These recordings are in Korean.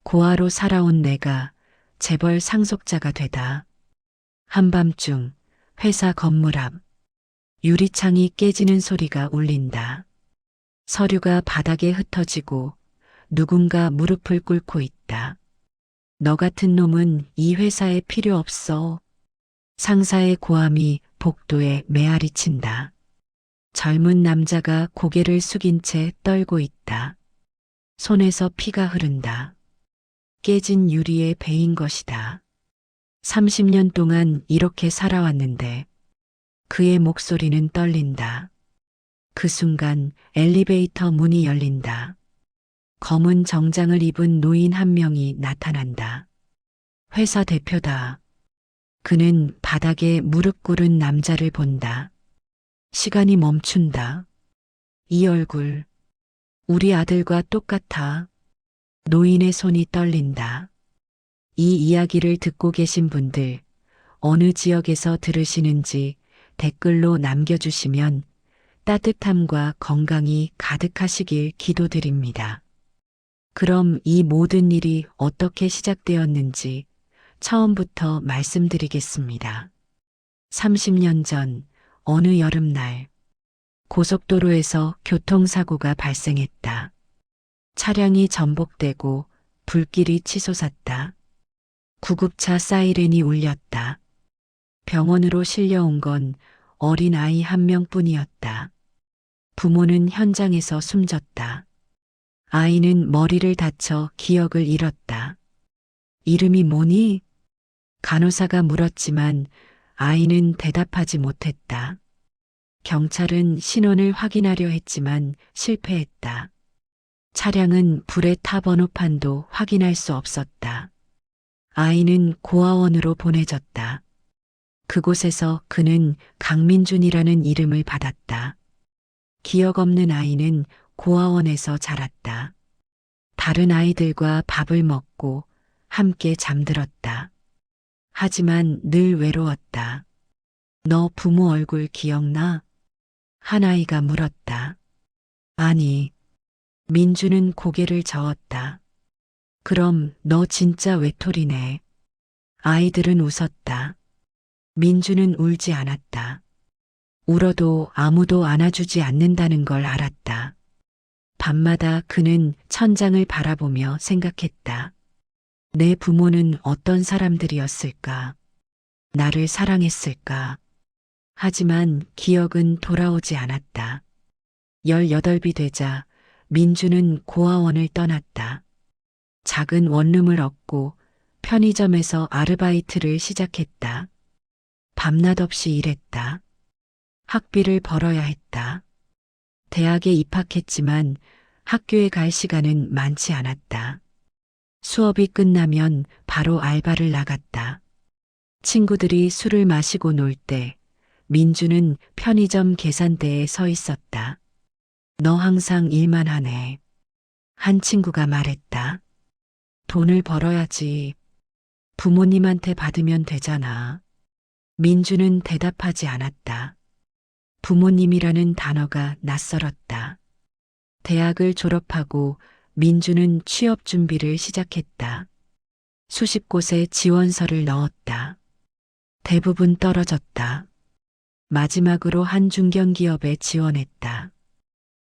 고아로 살아온 내가 재벌 상속자가 되다. 한밤중 회사 건물 앞 유리창이 깨지는 소리가 울린다. 서류가 바닥에 흩어지고 누군가 무릎을 꿇고 있다. 너 같은 놈은 이 회사에 필요 없어. 상사의 고함이 복도에 메아리 친다. 젊은 남자가 고개를 숙인 채 떨고 있다. 손에서 피가 흐른다. 깨진 유리에 베인 것이다. 30년 동안 이렇게 살아왔는데 그의 목소리는 떨린다. 그 순간 엘리베이터 문이 열린다. 검은 정장을 입은 노인 한 명이 나타난다. 회사 대표다. 그는 바닥에 무릎 꿇은 남자를 본다. 시간이 멈춘다. 이 얼굴, 우리 아들과 똑같아. 노인의 손이 떨린다. 이 이야기를 듣고 계신 분들, 어느 지역에서 들으시는지 댓글로 남겨주시면 따뜻함과 건강이 가득하시길 기도드립니다. 그럼 이 모든 일이 어떻게 시작되었는지 처음부터 말씀드리겠습니다. 30년 전 어느 여름날 고속도로에서 교통사고가 발생했다. 차량이 전복되고 불길이 치솟았다. 구급차 사이렌이 울렸다. 병원으로 실려온 건 어린 아이 한 명뿐이었다. 부모는 현장에서 숨졌다. 아이는 머리를 다쳐 기억을 잃었다. 이름이 뭐니? 간호사가 물었지만 아이는 대답하지 못했다. 경찰은 신원을 확인하려 했지만 실패했다. 차량은 불에 타 번호판도 확인할 수 없었다. 아이는 고아원으로 보내졌다. 그곳에서 그는 강민준이라는 이름을 받았다. 기억 없는 아이는 고아원에서 자랐다. 다른 아이들과 밥을 먹고 함께 잠들었다. 하지만 늘 외로웠다. 너 부모 얼굴 기억나? 한 아이가 물었다. 아니, 민주는 고개를 저었다. 그럼 너 진짜 외톨이네. 아이들은 웃었다. 민주는 울지 않았다. 울어도 아무도 안아주지 않는다는 걸 알았다. 밤마다 그는 천장을 바라보며 생각했다. 내 부모는 어떤 사람들이었을까? 나를 사랑했을까? 하지만 기억은 돌아오지 않았다. 18이 되자 민주는 고아원을 떠났다. 작은 원룸을 얻고 편의점에서 아르바이트를 시작했다. 밤낮 없이 일했다. 학비를 벌어야 했다. 대학에 입학했지만 학교에 갈 시간은 많지 않았다. 수업이 끝나면 바로 알바를 나갔다. 친구들이 술을 마시고 놀 때 민주는 편의점 계산대에 서 있었다. 너 항상 일만 하네. 한 친구가 말했다. 돈을 벌어야지. 부모님한테 받으면 되잖아. 민주는 대답하지 않았다. 부모님이라는 단어가 낯설었다. 대학을 졸업하고 민주는 취업 준비를 시작했다. 수십 곳에 지원서를 넣었다. 대부분 떨어졌다. 마지막으로 한 중견기업에 지원했다.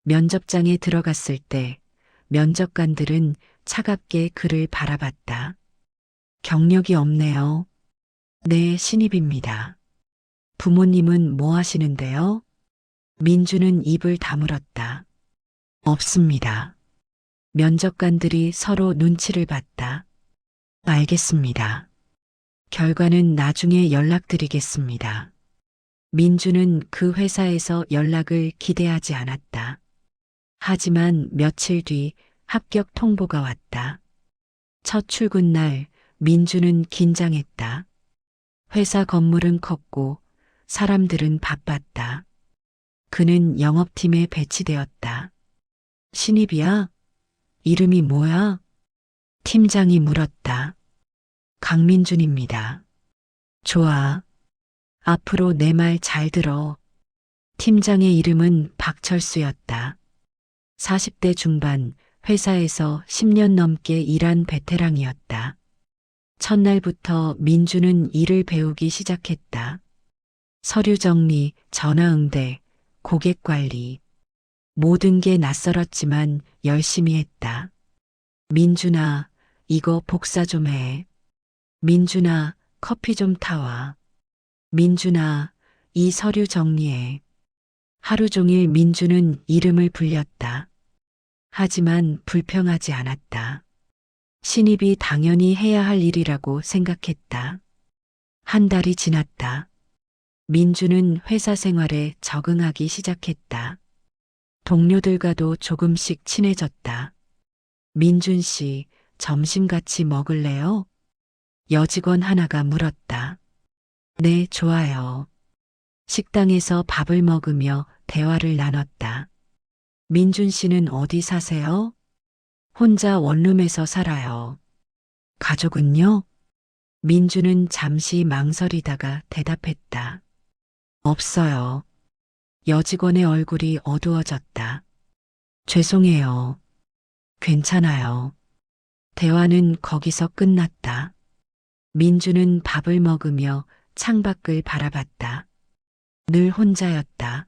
면접장에 들어갔을 때 면접관들은 차갑게 그를 바라봤다. 경력이 없네요. 네, 신입입니다. 부모님은 뭐 하시는데요? 민주는 입을 다물었다. 없습니다. 면접관들이 서로 눈치를 봤다. 알겠습니다. 결과는 나중에 연락드리겠습니다. 민주는 그 회사에서 연락을 기대하지 않았다. 하지만 며칠 뒤 합격 통보가 왔다. 첫 출근 날 민주는 긴장했다. 회사 건물은 컸고 사람들은 바빴다. 그는 영업팀에 배치되었다. 신입이야? 이름이 뭐야? 팀장이 물었다. 강민준입니다. 좋아. 앞으로 내 말 잘 들어. 팀장의 이름은 박철수였다. 40대 중반 회사에서 10년 넘게 일한 베테랑이었다. 첫날부터 민주는 일을 배우기 시작했다. 서류 정리, 전화 응대, 고객 관리. 모든 게 낯설었지만 열심히 했다. 민준아, 이거 복사 좀 해. 민준아, 커피 좀 타와. 민준아, 이 서류 정리해. 하루 종일 민주는 이름을 불렸다. 하지만 불평하지 않았다. 신입이 당연히 해야 할 일이라고 생각했다. 한 달이 지났다. 민주는 회사 생활에 적응하기 시작했다. 동료들과도 조금씩 친해졌다. 민준 씨, 점심 같이 먹을래요? 여직원 하나가 물었다. 네, 좋아요. 식당에서 밥을 먹으며 대화를 나눴다. 민준 씨는 어디 사세요? 혼자 원룸에서 살아요. 가족은요? 민주는 잠시 망설이다가 대답했다. 없어요. 여직원의 얼굴이 어두워졌다. 죄송해요. 괜찮아요. 대화는 거기서 끝났다. 민주는 밥을 먹으며 창밖을 바라봤다. 늘 혼자였다.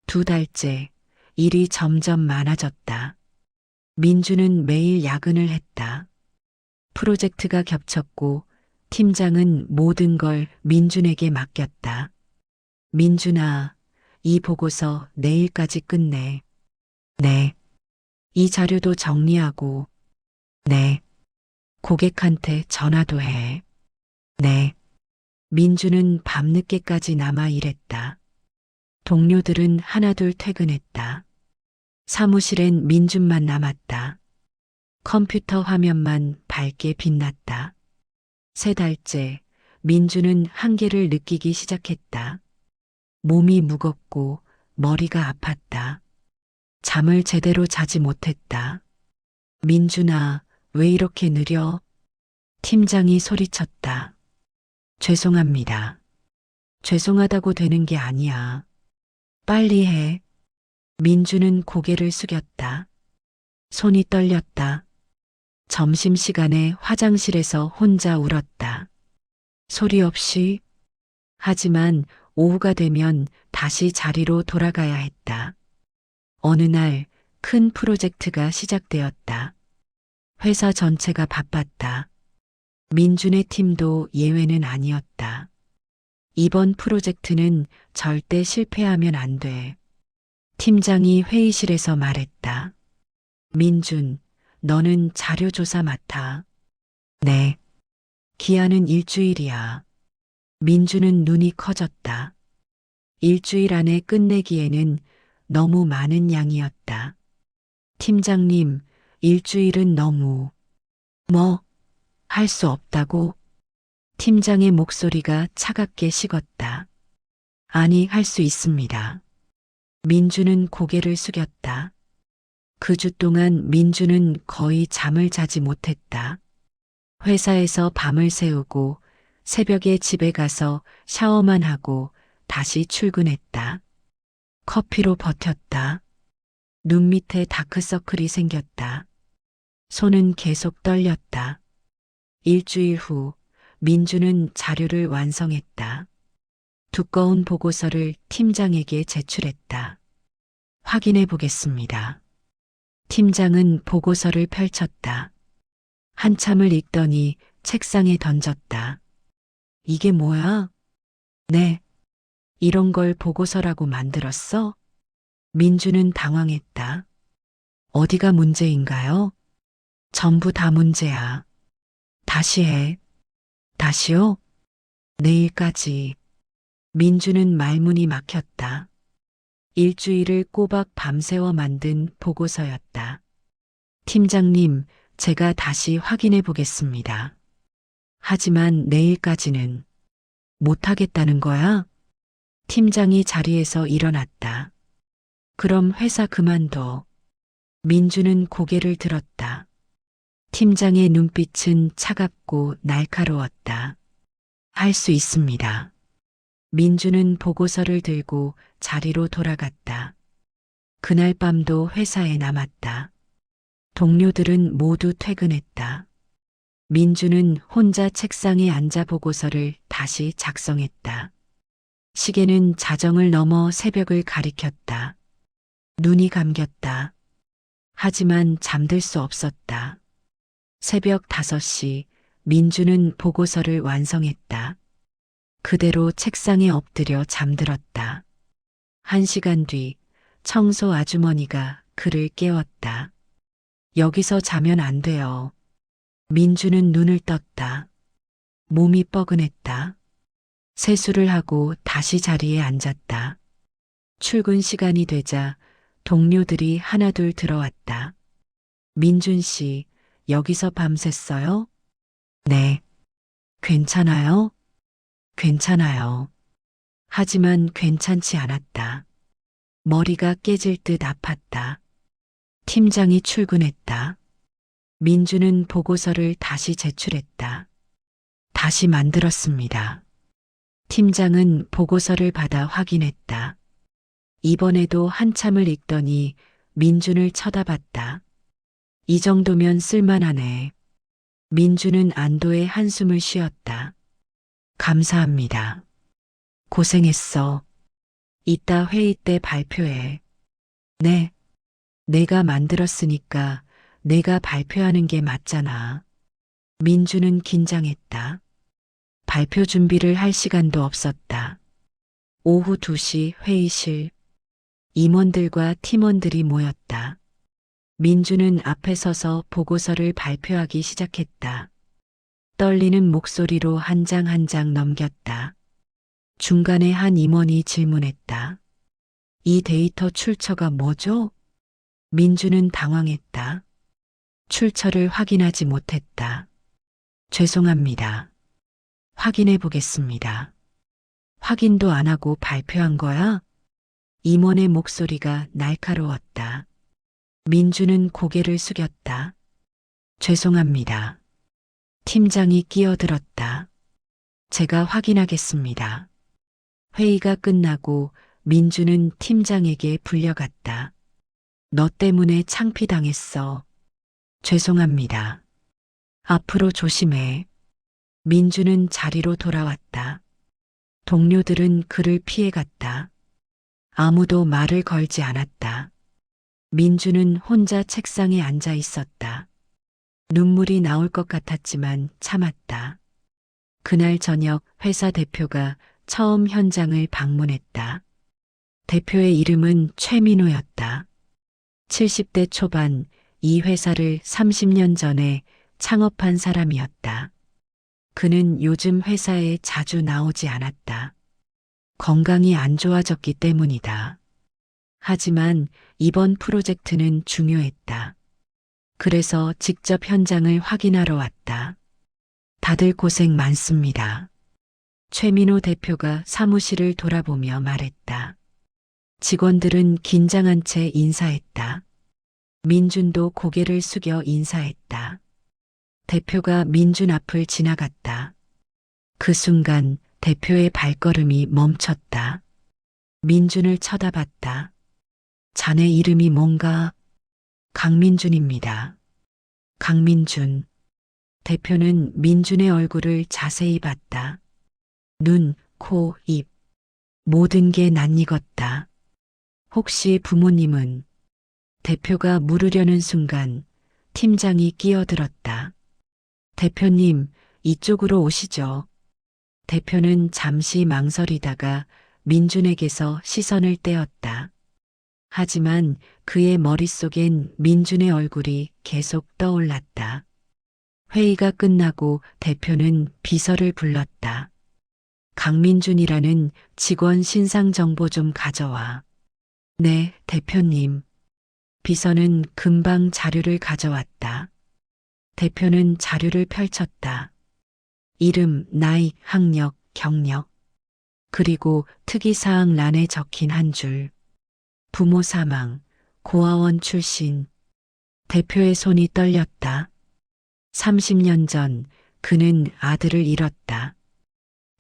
2달째 일이 점점 많아졌다. 민주는 매일 야근을 했다. 프로젝트가 겹쳤고 팀장은 모든 걸 민준에게 맡겼다. 민준아, 이 보고서 내일까지 끝내. 네. 이 자료도 정리하고. 네. 고객한테 전화도 해. 네. 민주는 밤늦게까지 남아 일했다. 동료들은 하나둘 퇴근했다. 사무실엔 민준만 남았다. 컴퓨터 화면만 밝게 빛났다. 3달째 민주는 한계를 느끼기 시작했다. 몸이 무겁고 머리가 아팠다. 잠을 제대로 자지 못했다. 민준아, 왜 이렇게 느려? 팀장이 소리쳤다. 죄송합니다. 죄송하다고 되는 게 아니야. 빨리 해. 민주는 고개를 숙였다. 손이 떨렸다. 점심시간에 화장실에서 혼자 울었다. 소리 없이. 하지만 오후가 되면 다시 자리로 돌아가야 했다. 어느 날 큰 프로젝트가 시작되었다. 회사 전체가 바빴다. 민준의 팀도 예외는 아니었다. 이번 프로젝트는 절대 실패하면 안 돼. 팀장이 회의실에서 말했다. 민준, 너는 자료조사 맡아. 네. 기한은 일주일이야. 민준은 눈이 커졌다. 일주일 안에 끝내기에는 너무 많은 양이었다. 팀장님, 일주일은 너무. 뭐, 할 수 없다고? 팀장의 목소리가 차갑게 식었다. 아니, 할 수 있습니다. 민주는 고개를 숙였다. 그 주 동안 민주는 거의 잠을 자지 못했다. 회사에서 밤을 새우고 새벽에 집에 가서 샤워만 하고 다시 출근했다. 커피로 버텼다. 눈 밑에 다크서클이 생겼다. 손은 계속 떨렸다. 일주일 후 민주는 자료를 완성했다. 두꺼운 보고서를 팀장에게 제출했다. 확인해 보겠습니다. 팀장은 보고서를 펼쳤다. 한참을 읽더니 책상에 던졌다. 이게 뭐야? 네. 이런 걸 보고서라고 만들었어? 민주는 당황했다. 어디가 문제인가요? 전부 다 문제야. 다시 해. 다시요? 내일까지. 민주는 말문이 막혔다. 일주일을 꼬박 밤새워 만든 보고서였다. 팀장님, 제가 다시 확인해 보겠습니다. 하지만 내일까지는 못하겠다는 거야? 팀장이 자리에서 일어났다. 그럼 회사 그만둬. 민주는 고개를 들었다. 팀장의 눈빛은 차갑고 날카로웠다. 할 수 있습니다. 민주는 보고서를 들고 자리로 돌아갔다. 그날 밤도 회사에 남았다. 동료들은 모두 퇴근했다. 민주는 혼자 책상에 앉아 보고서를 다시 작성했다. 시계는 자정을 넘어 새벽을 가리켰다. 눈이 감겼다. 하지만 잠들 수 없었다. 새벽 5시 민주는 보고서를 완성했다. 그대로 책상에 엎드려 잠들었다. 1시간 뒤 청소 아주머니가 그를 깨웠다. 여기서 자면 안 돼요. 민주는 눈을 떴다. 몸이 뻐근했다. 세수를 하고 다시 자리에 앉았다. 출근 시간이 되자 동료들이 하나둘 들어왔다. 민준 씨, 여기서 밤샜어요? 네. 괜찮아요? 괜찮아요. 하지만 괜찮지 않았다. 머리가 깨질 듯 아팠다. 팀장이 출근했다. 민주는 보고서를 다시 제출했다. 다시 만들었습니다. 팀장은 보고서를 받아 확인했다. 이번에도 한참을 읽더니 민준을 쳐다봤다. 이 정도면 쓸만하네. 민주는 안도의 한숨을 쉬었다. 감사합니다. 고생했어. 이따 회의 때 발표해. 네. 내가 만들었으니까 내가 발표하는 게 맞잖아. 민주는 긴장했다. 발표 준비를 할 시간도 없었다. 오후 2시 회의실. 임원들과 팀원들이 모였다. 민주는 앞에 서서 보고서를 발표하기 시작했다. 떨리는 목소리로 한 장 한 장 넘겼다. 중간에 한 임원이 질문했다. 이 데이터 출처가 뭐죠? 민주는 당황했다. 출처를 확인하지 못했다. 죄송합니다. 확인해 보겠습니다. 확인도 안 하고 발표한 거야? 임원의 목소리가 날카로웠다. 민주는 고개를 숙였다. 죄송합니다. 팀장이 끼어들었다. 제가 확인하겠습니다. 회의가 끝나고 민주는 팀장에게 불려갔다. 너 때문에 창피당했어. 죄송합니다. 앞으로 조심해. 민주는 자리로 돌아왔다. 동료들은 그를 피해갔다. 아무도 말을 걸지 않았다. 민주는 혼자 책상에 앉아 있었다. 눈물이 나올 것 같았지만 참았다. 그날 저녁 회사 대표가 처음 현장을 방문했다. 대표의 이름은 최민호였다. 70대 초반 이 회사를 30년 전에 창업한 사람이었다. 그는 요즘 회사에 자주 나오지 않았다. 건강이 안 좋아졌기 때문이다. 하지만 이번 프로젝트는 중요했다. 그래서 직접 현장을 확인하러 왔다. 다들 고생 많습니다. 최민호 대표가 사무실을 돌아보며 말했다. 직원들은 긴장한 채 인사했다. 민준도 고개를 숙여 인사했다. 대표가 민준 앞을 지나갔다. 그 순간 대표의 발걸음이 멈췄다. 민준을 쳐다봤다. 자네 이름이 뭔가? 강민준입니다. 강민준. 대표는 민준의 얼굴을 자세히 봤다. 눈, 코, 입. 모든 게 낯익었다. 혹시 부모님은? 대표가 물으려는 순간 팀장이 끼어들었다. 대표님, 이쪽으로 오시죠. 대표는 잠시 망설이다가 민준에게서 시선을 떼었다. 하지만 그의 머릿속엔 민준의 얼굴이 계속 떠올랐다. 회의가 끝나고 대표는 비서를 불렀다. 강민준이라는 직원 신상 정보 좀 가져와. 네, 대표님. 비서는 금방 자료를 가져왔다. 대표는 자료를 펼쳤다. 이름, 나이, 학력, 경력. 그리고 특이사항 란에 적힌 한 줄. 부모 사망, 고아원 출신. 대표의 손이 떨렸다. 30년 전 그는 아들을 잃었다.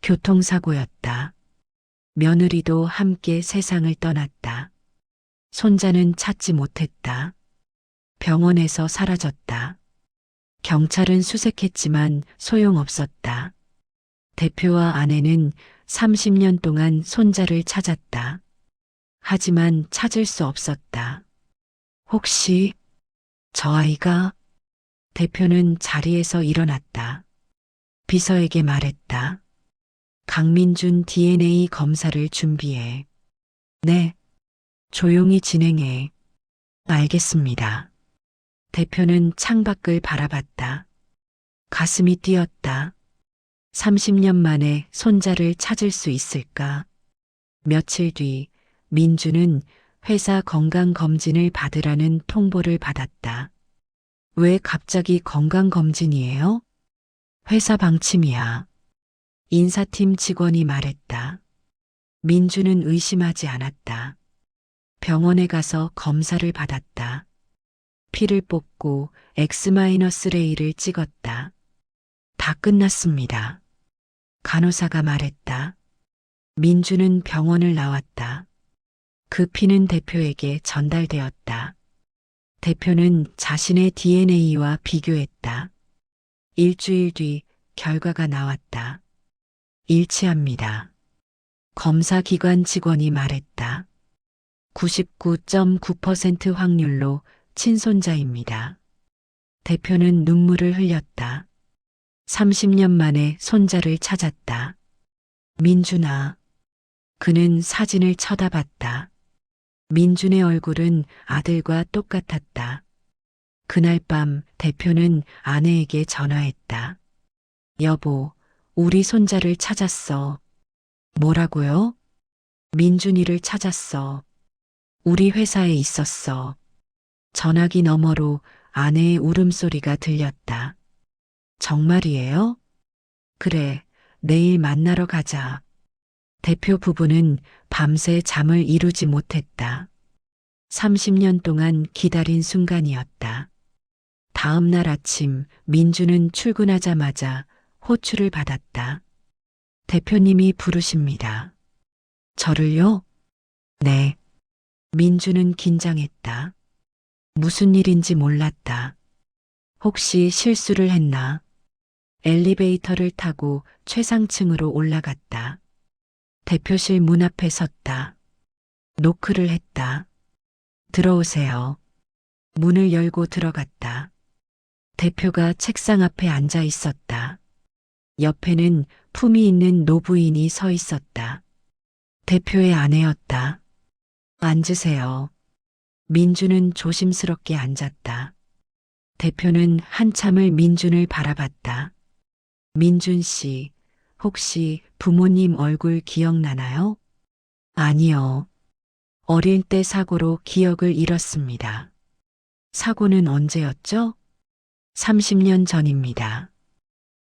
교통사고였다. 며느리도 함께 세상을 떠났다. 손자는 찾지 못했다. 병원에서 사라졌다. 경찰은 수색했지만 소용없었다. 대표와 아내는 30년 동안 손자를 찾았다. 하지만 찾을 수 없었다. 혹시 저 아이가? 대표는 자리에서 일어났다. 비서에게 말했다. 강민준 DNA 검사를 준비해. 네, 조용히 진행해. 알겠습니다. 대표는 창밖을 바라봤다. 가슴이 뛰었다. 30년 만에 손자를 찾을 수 있을까? 며칠 뒤 민주는 회사 건강검진을 받으라는 통보를 받았다. 왜 갑자기 건강검진이에요? 회사 방침이야. 인사팀 직원이 말했다. 민주는 의심하지 않았다. 병원에 가서 검사를 받았다. 피를 뽑고 X-레이를 찍었다. 다 끝났습니다. 간호사가 말했다. 민주는 병원을 나왔다. 그 피는 대표에게 전달되었다. 대표는 자신의 DNA와 비교했다. 일주일 뒤 결과가 나왔다. 일치합니다. 검사기관 직원이 말했다. 99.9% 확률로 친손자입니다. 대표는 눈물을 흘렸다. 30년 만에 손자를 찾았다. 민준아. 그는 사진을 쳐다봤다. 민준의 얼굴은 아들과 똑같았다. 그날 밤 대표는 아내에게 전화했다. 여보, 우리 손자를 찾았어. 뭐라고요? 민준이를 찾았어. 우리 회사에 있었어. 전화기 너머로 아내의 울음소리가 들렸다. 정말이에요? 그래, 내일 만나러 가자. 대표 부부는 밤새 잠을 이루지 못했다. 30년 동안 기다린 순간이었다. 다음 날 아침 민주는 출근하자마자 호출을 받았다. 대표님이 부르십니다. 저를요? 네. 민주는 긴장했다. 무슨 일인지 몰랐다. 혹시 실수를 했나? 엘리베이터를 타고 최상층으로 올라갔다. 대표실 문 앞에 섰다. 노크를 했다. 들어오세요. 문을 열고 들어갔다. 대표가 책상 앞에 앉아 있었다. 옆에는 품이 있는 노부인이 서 있었다. 대표의 아내였다. 앉으세요. 민주는 조심스럽게 앉았다. 대표는 한참을 민준을 바라봤다. 민준 씨, 혹시 부모님 얼굴 기억나나요? 아니요. 어릴 때 사고로 기억을 잃었습니다. 사고는 언제였죠? 30년 전입니다.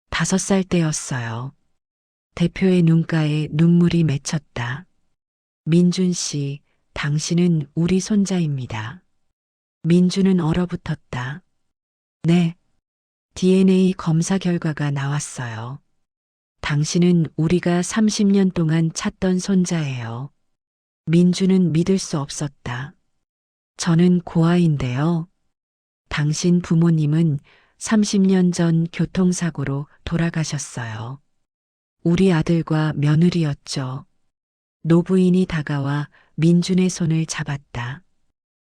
5살 때였어요. 대표의 눈가에 눈물이 맺혔다. 민준 씨, 당신은 우리 손자입니다. 민주는 얼어붙었다. 네. DNA 검사 결과가 나왔어요. 당신은 우리가 30년 동안 찾던 손자예요. 민주는 믿을 수 없었다. 저는 고아인데요. 당신 부모님은 30년 전 교통사고로 돌아가셨어요. 우리 아들과 며느리였죠. 노부인이 다가와 민준의 손을 잡았다.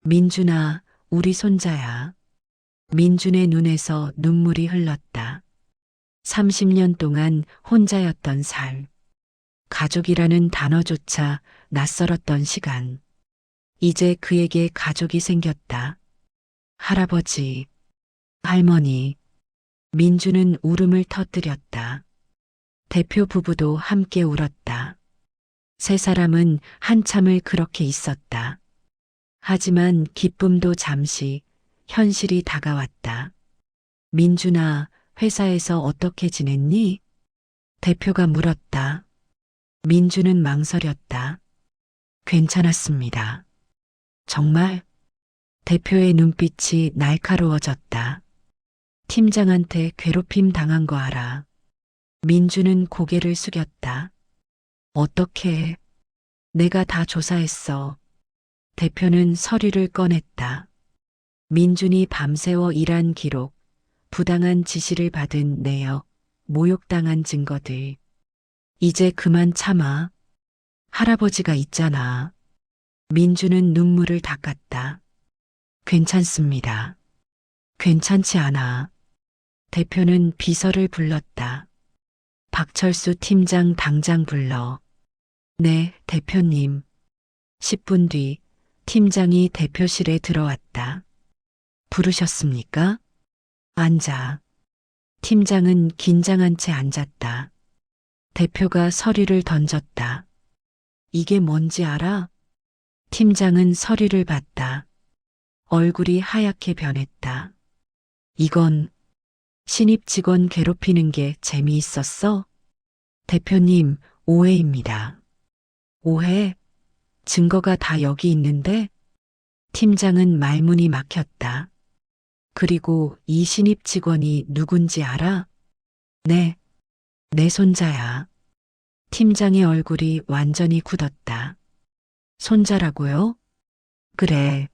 민준아, 우리 손자야. 민준의 눈에서 눈물이 흘렀다. 30년 동안 혼자였던 삶. 가족이라는 단어조차 낯설었던 시간. 이제 그에게 가족이 생겼다. 할아버지, 할머니. 민주는 울음을 터뜨렸다. 대표 부부도 함께 울었다. 세 사람은 한참을 그렇게 있었다. 하지만 기쁨도 잠시, 현실이 다가왔다. 민준아, 회사에서 어떻게 지냈니? 대표가 물었다. 민주는 망설였다. 괜찮았습니다. 정말? 대표의 눈빛이 날카로워졌다. 팀장한테 괴롭힘 당한 거 알아. 민주는 고개를 숙였다. 어떻게? 내가 다 조사했어. 대표는 서류를 꺼냈다. 민준이 밤새워 일한 기록, 부당한 지시를 받은 내역, 모욕당한 증거들. 이제 그만 참아. 할아버지가 있잖아. 민주는 눈물을 닦았다. 괜찮습니다. 괜찮지 않아. 대표는 비서를 불렀다. 박철수 팀장 당장 불러. 네, 대표님. 10분 뒤 팀장이 대표실에 들어왔다. 부르셨습니까? 앉아. 팀장은 긴장한 채 앉았다. 대표가 서류를 던졌다. 이게 뭔지 알아? 팀장은 서류를 봤다. 얼굴이 하얗게 변했다. 이건 신입 직원 괴롭히는 게 재미있었어? 대표님, 오해입니다. 오해? 증거가 다 여기 있는데? 팀장은 말문이 막혔다. 그리고 이 신입 직원이 누군지 알아? 네, 내 손자야. 팀장의 얼굴이 완전히 굳었다. 손자라고요? 그래.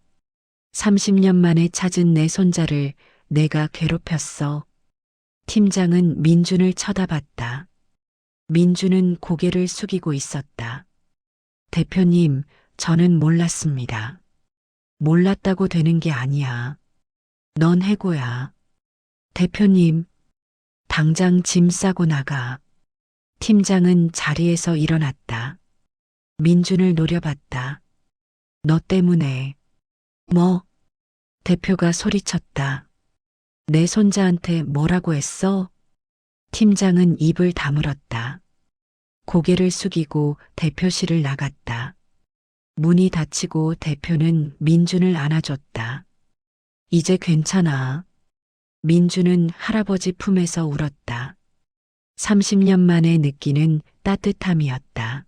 30년 만에 찾은 내 손자를 내가 괴롭혔어. 팀장은 민준을 쳐다봤다. 민준은 고개를 숙이고 있었다. 대표님, 저는 몰랐습니다. 몰랐다고 되는 게 아니야. 넌 해고야. 대표님, 당장 짐 싸고 나가. 팀장은 자리에서 일어났다. 민준을 노려봤다. 너 때문에. 뭐? 대표가 소리쳤다. 내 손자한테 뭐라고 했어? 팀장은 입을 다물었다. 고개를 숙이고 대표실을 나갔다. 문이 닫히고 대표는 민준을 안아줬다. 이제 괜찮아. 민준은 할아버지 품에서 울었다. 30년 만에 느끼는 따뜻함이었다.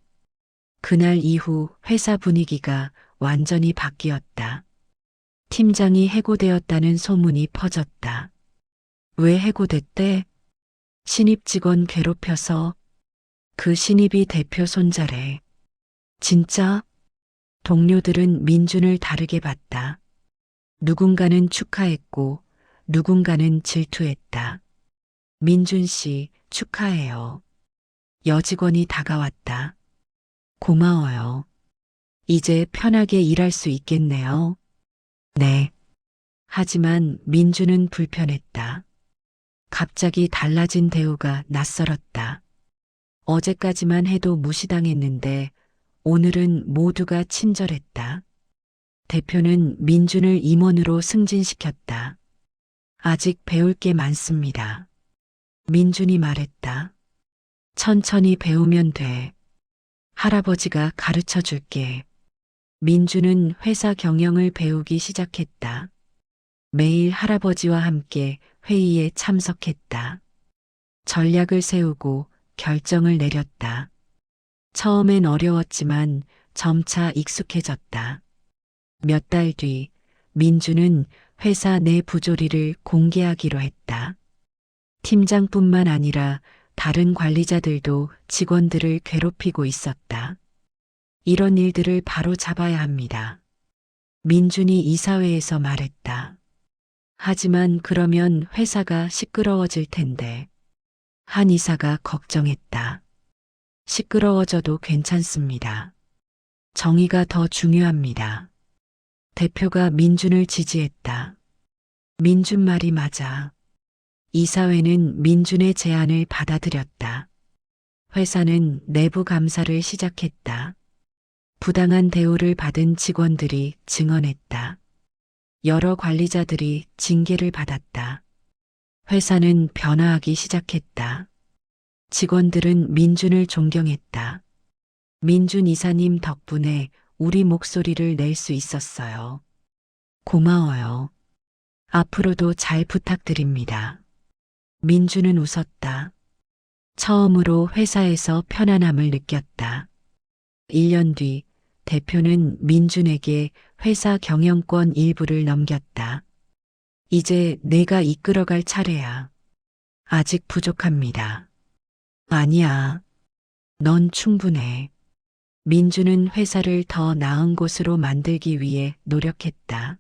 그날 이후 회사 분위기가 완전히 바뀌었다. 팀장이 해고되었다는 소문이 퍼졌다. 왜 해고됐대? 신입 직원 괴롭혀서. 그 신입이 대표 손자래. 진짜? 동료들은 민준을 다르게 봤다. 누군가는 축하했고 누군가는 질투했다. 민준 씨, 축하해요. 여직원이 다가왔다. 고마워요. 이제 편하게 일할 수 있겠네요. 네. 하지만 민준은 불편했다. 갑자기 달라진 대우가 낯설었다. 어제까지만 해도 무시당했는데 오늘은 모두가 친절했다. 대표는 민준을 임원으로 승진시켰다. 아직 배울 게 많습니다. 민준이 말했다. 천천히 배우면 돼. 할아버지가 가르쳐 줄게. 민준은 회사 경영을 배우기 시작했다. 매일 할아버지와 함께 회의에 참석했다. 전략을 세우고 결정을 내렸다. 처음엔 어려웠지만 점차 익숙해졌다. 몇 달 뒤 민주는 회사 내 부조리를 공개하기로 했다. 팀장뿐만 아니라 다른 관리자들도 직원들을 괴롭히고 있었다. 이런 일들을 바로 잡아야 합니다. 민준이 이사회에서 말했다. 하지만 그러면 회사가 시끄러워질 텐데. 한 이사가 걱정했다. 시끄러워져도 괜찮습니다. 정의가 더 중요합니다. 대표가 민준을 지지했다. 민준 말이 맞아. 이사회는 민준의 제안을 받아들였다. 회사는 내부 감사를 시작했다. 부당한 대우를 받은 직원들이 증언했다. 여러 관리자들이 징계를 받았다. 회사는 변화하기 시작했다. 직원들은 민준을 존경했다. 민준 이사님 덕분에 우리 목소리를 낼 수 있었어요. 고마워요. 앞으로도 잘 부탁드립니다. 민준은 웃었다. 처음으로 회사에서 편안함을 느꼈다. 1년 뒤 대표는 민준에게 회사 경영권 일부를 넘겼다. 이제 내가 이끌어갈 차례야. 아직 부족합니다. 아니야. 넌 충분해. 민준은 회사를 더 나은 곳으로 만들기 위해 노력했다.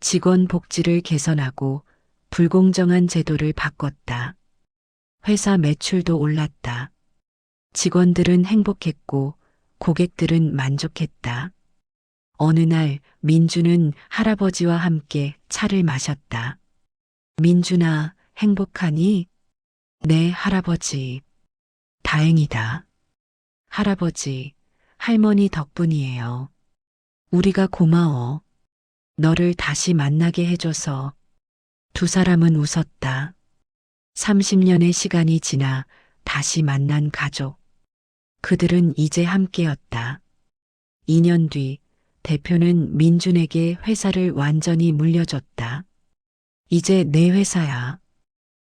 직원 복지를 개선하고 불공정한 제도를 바꿨다. 회사 매출도 올랐다. 직원들은 행복했고 고객들은 만족했다. 어느 날 민주는 할아버지와 함께 차를 마셨다. 민준아, 행복하니? 네, 할아버지. 다행이다. 할아버지, 할머니 덕분이에요. 우리가 고마워. 너를 다시 만나게 해줘서. 두 사람은 웃었다. 30년의 시간이 지나 다시 만난 가족. 그들은 이제 함께였다. 2년 뒤 대표는 민준에게 회사를 완전히 물려줬다. 이제 내 회사야.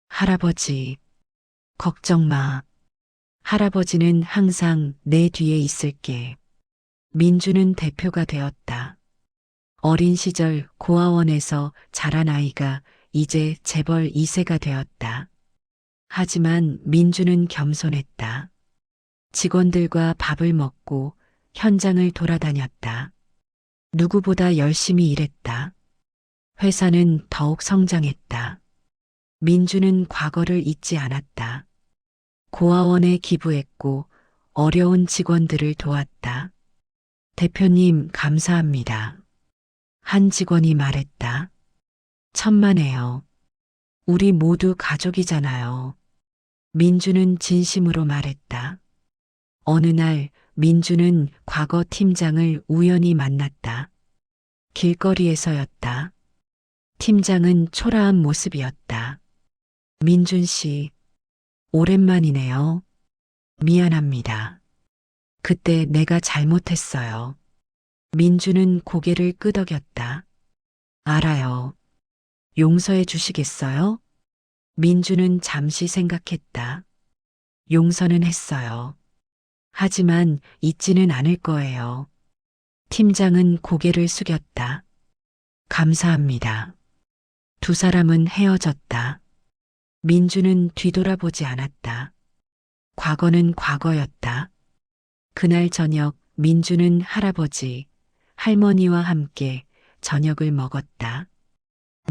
할아버지, 걱정 마. 할아버지는 항상 내 뒤에 있을게. 민주는 대표가 되었다. 어린 시절 고아원에서 자란 아이가 이제 재벌 2세가 되었다. 하지만 민주는 겸손했다. 직원들과 밥을 먹고 현장을 돌아다녔다. 누구보다 열심히 일했다. 회사는 더욱 성장했다. 민주는 과거를 잊지 않았다. 고아원에 기부했고 어려운 직원들을 도왔다. 대표님, 감사합니다. 한 직원이 말했다. 천만에요. 우리 모두 가족이잖아요. 민주는 진심으로 말했다. 어느 날 민주는 과거 팀장을 우연히 만났다. 길거리에서였다. 팀장은 초라한 모습이었다. 민준 씨, 오랜만이네요. 미안합니다. 그때 내가 잘못했어요. 민주는 고개를 끄덕였다. 알아요. 용서해 주시겠어요? 민주는 잠시 생각했다. 용서는 했어요. 하지만 잊지는 않을 거예요. 팀장은 고개를 숙였다. 감사합니다. 두 사람은 헤어졌다. 민주는 뒤돌아보지 않았다. 과거는 과거였다. 그날 저녁 민주는 할아버지, 할머니와 함께 저녁을 먹었다.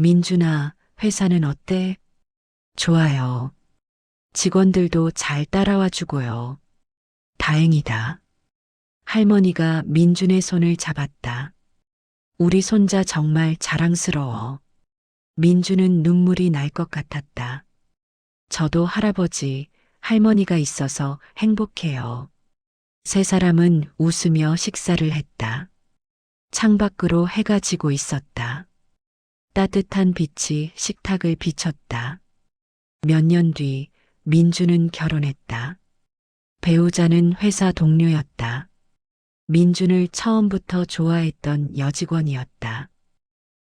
민준아, 회사는 어때? 좋아요. 직원들도 잘 따라와 주고요. 다행이다. 할머니가 민준의 손을 잡았다. 우리 손자 정말 자랑스러워. 민준은 눈물이 날 것 같았다. 저도 할아버지, 할머니가 있어서 행복해요. 세 사람은 웃으며 식사를 했다. 창밖으로 해가 지고 있었다. 따뜻한 빛이 식탁을 비췄다. 몇 년 뒤 민주는 결혼했다. 배우자는 회사 동료였다. 민준을 처음부터 좋아했던 여직원이었다.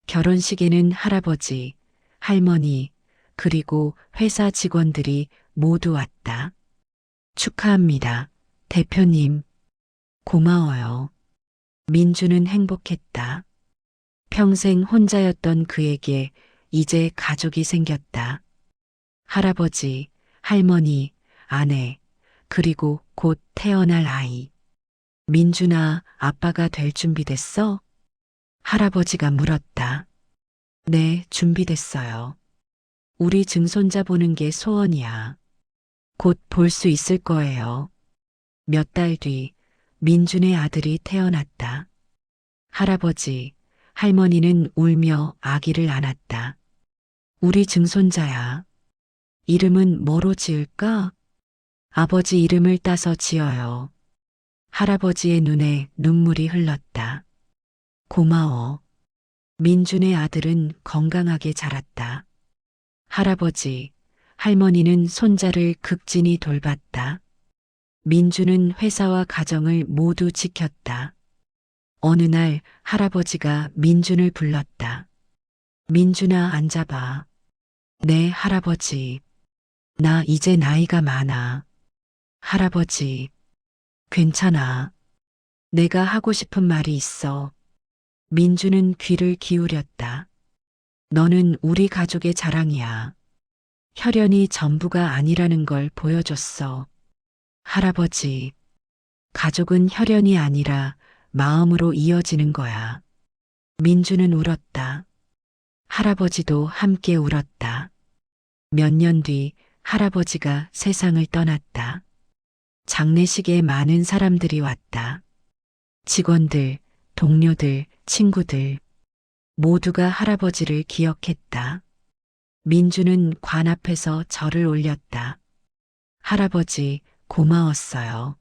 결혼식에는 할아버지, 할머니, 그리고 회사 직원들이 모두 왔다. 축하합니다, 대표님. 고마워요. 민주는 행복했다. 평생 혼자였던 그에게 이제 가족이 생겼다. 할아버지, 할머니, 아내, 그리고 곧 태어날 아이. 민준아, 아빠가 될 준비됐어? 할아버지가 물었다. 네, 준비됐어요. 우리 증손자 보는 게 소원이야. 곧 볼 수 있을 거예요. 몇 달 뒤 민준의 아들이 태어났다. 할아버지, 할머니는 울며 아기를 안았다. 우리 증손자야. 이름은 뭐로 지을까? 아버지 이름을 따서 지어요. 할아버지의 눈에 눈물이 흘렀다. 고마워. 민준의 아들은 건강하게 자랐다. 할아버지, 할머니는 손자를 극진히 돌봤다. 민준은 회사와 가정을 모두 지켰다. 어느 날 할아버지가 민준을 불렀다. 민준아, 앉아봐. 네, 할아버지. 나 이제 나이가 많아. 할아버지, 괜찮아. 내가 하고 싶은 말이 있어. 민주는 귀를 기울였다. 너는 우리 가족의 자랑이야. 혈연이 전부가 아니라는 걸 보여줬어. 할아버지, 가족은 혈연이 아니라 마음으로 이어지는 거야. 민주는 울었다. 할아버지도 함께 울었다. 몇 년 뒤 할아버지가 세상을 떠났다. 장례식에 많은 사람들이 왔다. 직원들, 동료들, 친구들, 모두가 할아버지를 기억했다. 민주는 관 앞에서 절을 올렸다. 할아버지, 고마웠어요.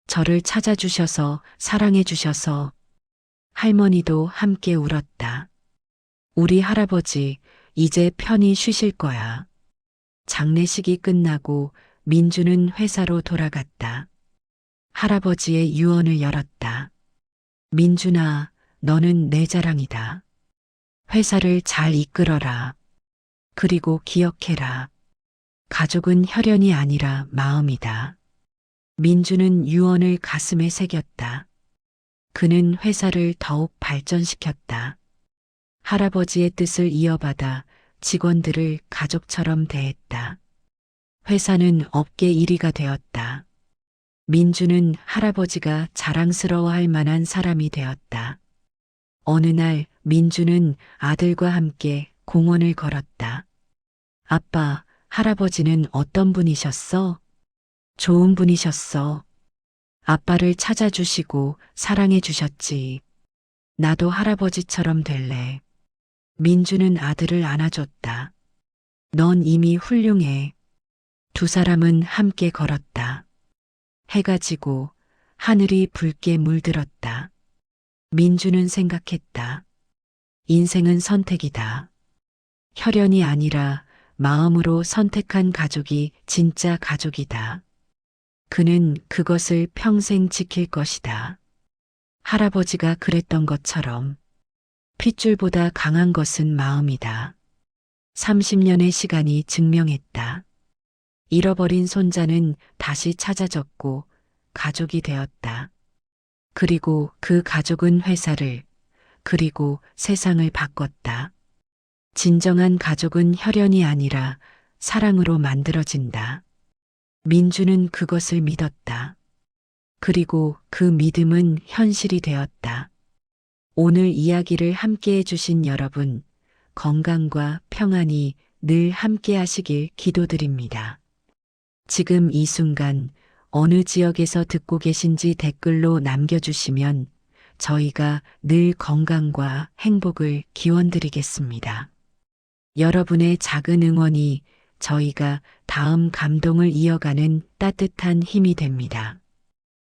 저를 찾아주셔서, 사랑해주셔서. 할머니도 함께 울었다. 우리 할아버지, 이제 편히 쉬실 거야. 장례식이 끝나고 민주는 회사로 돌아갔다. 할아버지의 유언을 열었다. 민준아, 너는 내 자랑이다. 회사를 잘 이끌어라. 그리고 기억해라. 가족은 혈연이 아니라 마음이다. 민주는 유언을 가슴에 새겼다. 그는 회사를 더욱 발전시켰다. 할아버지의 뜻을 이어받아 직원들을 가족처럼 대했다. 회사는 업계 1위가 되었다. 민주는 할아버지가 자랑스러워할 만한 사람이 되었다. 어느 날 민주는 아들과 함께 공원을 걸었다. 아빠, 할아버지는 어떤 분이셨어? 좋은 분이셨어. 아빠를 찾아주시고 사랑해 주셨지. 나도 할아버지처럼 될래. 민주는 아들을 안아줬다. 넌 이미 훌륭해. 두 사람은 함께 걸었다. 해가 지고 하늘이 붉게 물들었다. 민주는 생각했다. 인생은 선택이다. 혈연이 아니라 마음으로 선택한 가족이 진짜 가족이다. 그는 그것을 평생 지킬 것이다. 할아버지가 그랬던 것처럼 핏줄보다 강한 것은 마음이다. 30년의 시간이 증명했다. 잃어버린 손자는 다시 찾아졌고 가족이 되었다. 그리고 그 가족은 회사를, 그리고 세상을 바꿨다. 진정한 가족은 혈연이 아니라 사랑으로 만들어진다. 민주는 그것을 믿었다. 그리고 그 믿음은 현실이 되었다. 오늘 이야기를 함께 해주신 여러분, 건강과 평안이 늘 함께 하시길 기도드립니다. 지금 이 순간 어느 지역에서 듣고 계신지 댓글로 남겨주시면 저희가 늘 건강과 행복을 기원드리겠습니다. 여러분의 작은 응원이 저희가 다음 감동을 이어가는 따뜻한 힘이 됩니다.